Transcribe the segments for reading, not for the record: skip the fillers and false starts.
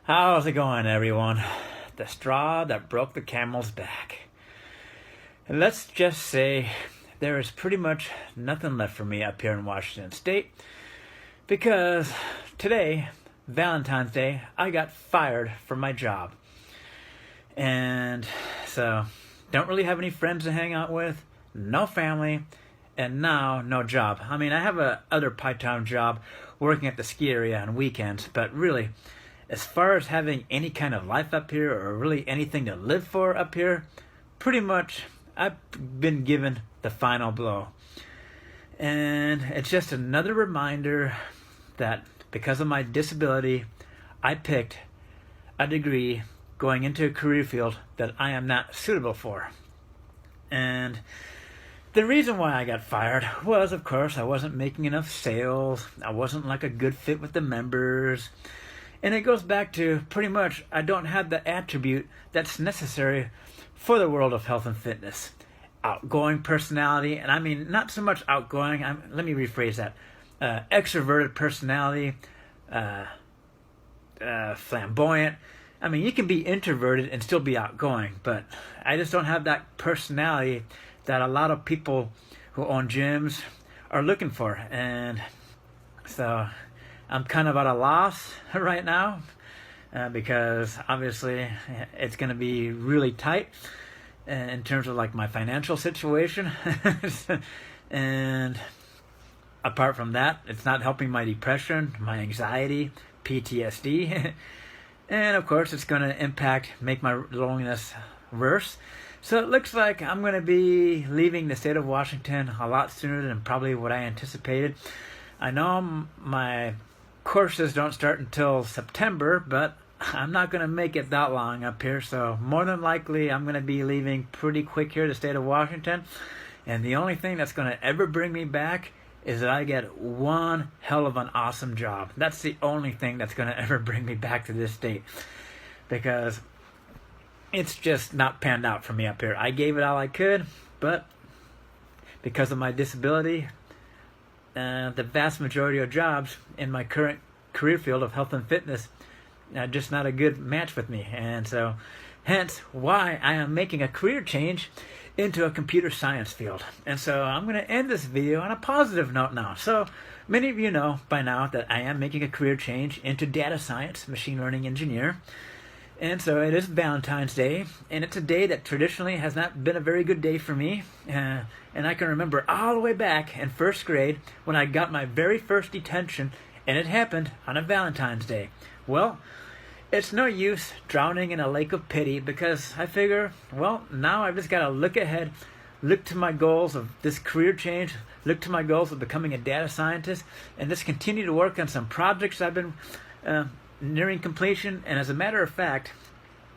How's it going, everyone? The straw that broke the camel's back. And let's just say there is pretty much nothing left for me up here in Washington State because today, Valentine's Day, I got fired from my job. And so, don't really have any friends to hang out with, no family, and now no job. I mean, I have a other part-time job working at the ski area on weekends, but really, as far as having any kind of life up here or really anything to live for up here, pretty much I've been given the final blow. And it's just another reminder that because of my disability, I picked a degree going into a career field that I am not suitable for. And the reason why I got fired was, of course, I wasn't making enough sales. I wasn't like a good fit with the members. And it goes back to pretty much I don't have the attribute that's necessary for the world of health and fitness. Outgoing personality, and I mean not so much outgoing, let me rephrase that. Extroverted personality, flamboyant. I mean, you can be introverted and still be outgoing, but I just don't have that personality that a lot of people who own gyms are looking for. And so I'm kind of at a loss right now because obviously it's going to be really tight in terms of like my financial situation. And apart from that, it's not helping my depression, my anxiety, PTSD. And of course, it's going to make my loneliness worse. So it looks like I'm going to be leaving the state of Washington a lot sooner than probably what I anticipated. I know my courses don't start until September, but I'm not going to make it that long up here. So more than likely, I'm going to be leaving pretty quick here to the state of Washington. And the only thing that's going to ever bring me back is that I get one hell of an awesome job. That's the only thing that's going to ever bring me back to this state, because it's just not panned out for me up here. I gave it all I could, but because of my disability, the vast majority of jobs in my current career field of health and fitness are just not a good match with me. And so hence why I am making a career change into a computer science field. And so I'm going to end this video on a positive note now. So many of you know by now that I am making a career change into data science, machine learning engineer. And so it is Valentine's Day, and it's a day that traditionally has not been a very good day for me. And I can remember all the way back in first grade when I got my very first detention, and it happened on a Valentine's Day. Well, it's no use drowning in a lake of pity, because I figure, well, now I've just got to look ahead, look to my goals of this career change, look to my goals of becoming a data scientist, and just continue to work on some projects I've been nearing completion. And as a matter of fact,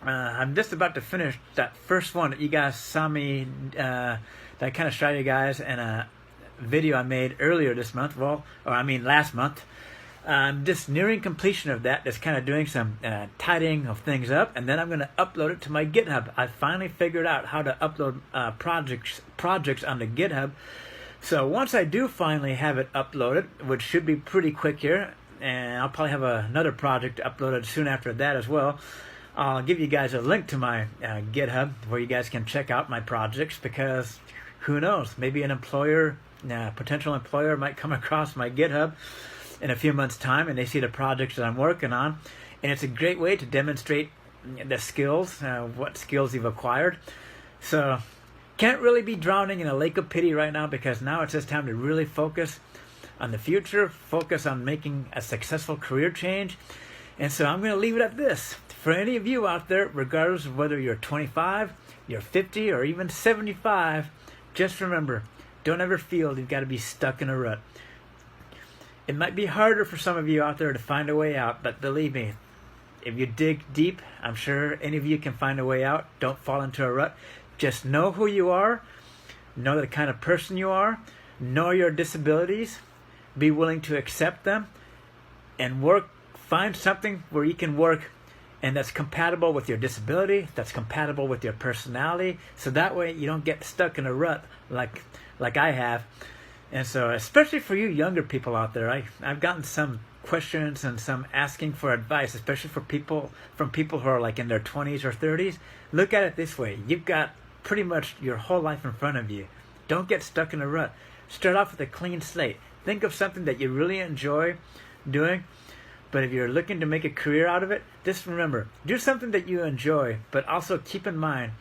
I'm just about to finish that first one that you guys saw me, that I kind of showed you guys in a video I made earlier this month, last month. I'm just nearing completion of that, just kind of doing some tidying of things up, and then I'm going to upload it to my GitHub. I finally figured out how to upload projects onto GitHub. So once I do finally have it uploaded, which should be pretty quick here, and I'll probably have another project uploaded soon after that as well, I'll give you guys a link to my GitHub where you guys can check out my projects, because who knows, maybe an potential employer might come across my GitHub in a few months' time and they see the projects that I'm working on, and it's a great way to demonstrate the skills, what skills you've acquired. So can't really be drowning in a lake of pity right now, because now it's just time to really focus on the future, focus on making a successful career change. And so I'm going to leave it at this. For any of you out there, regardless of whether you're 25, you're 50, or even 75, just remember, don't ever feel you've got to be stuck in a rut. It might be harder for some of you out there to find a way out, but believe me, if you dig deep, I'm sure any of you can find a way out. Don't fall into a rut. Just know who you are, know the kind of person you are, know your disabilities, be willing to accept them, and find something where you can work and that's compatible with your disability, that's compatible with your personality, so that way you don't get stuck in a rut like I have. And so, especially for you younger people out there, I've gotten some questions and some asking for advice, especially for people who are like in their 20s or 30s. Look at it this way: you've got pretty much your whole life in front of you. Don't get stuck in a rut. Start off with a clean slate. Think of something that you really enjoy doing. But if you're looking to make a career out of it, just remember, do something that you enjoy, but also keep in mind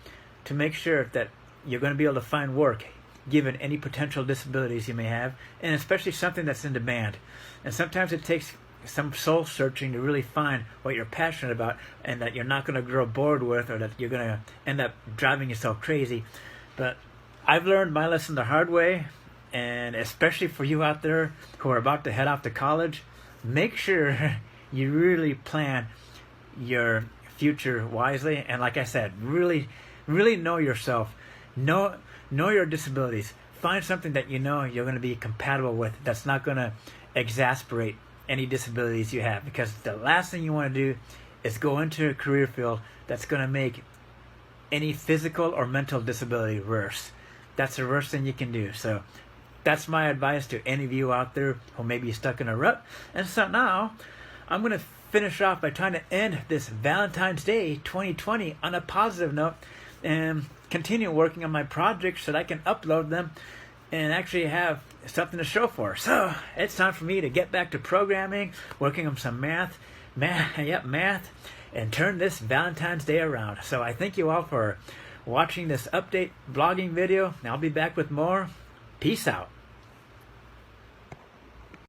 to make sure that you're going to be able to find work given any potential disabilities you may have, and especially something that's in demand. And sometimes it takes some soul searching to really find what you're passionate about and that you're not going to grow bored with, or that you're going to end up driving yourself crazy. But I've learned my lesson the hard way, and especially for you out there who are about to head off to college, make sure you really plan your future wisely. And like I said, really know yourself. Know your disabilities. Find something that you know you're going to be compatible with, that's not going to exasperate any disabilities you have, because the last thing you want to do is go into a career field that's going to make any physical or mental disability worse. That's the worst thing you can do. So that's my advice to any of you out there who may be stuck in a rut. And so now I'm going to finish off by trying to end this Valentine's Day 2020 on a positive note, and continue working on my projects so that I can upload them and actually have something to show for. So it's time for me to get back to programming, working on some math, and turn this Valentine's Day around. So I thank you all for watching this update blogging video. I'll be back with more. Peace out.